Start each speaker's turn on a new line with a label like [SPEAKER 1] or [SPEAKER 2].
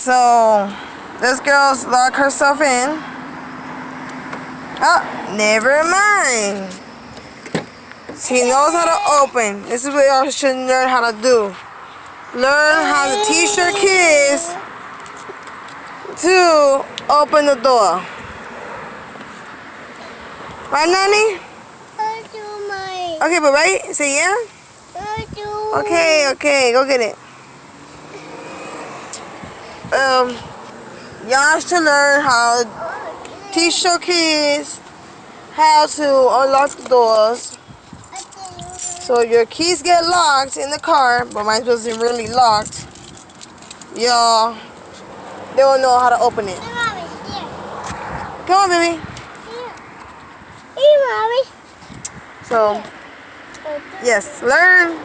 [SPEAKER 1] So this girl's locked herself in. Oh, never mind. She knows how to open. This is what y'all should learn how to do. Learn how to teach your kids to open the door. Right, Nanny? Okay, but right? Say yeah? Okay, go get it. Y'all should learn how to teach your kids how to unlock the doors. So your keys get locked in the car, but mine wasn't really locked. Y'all, they will know how to open it. Come on, baby. So, yes, learn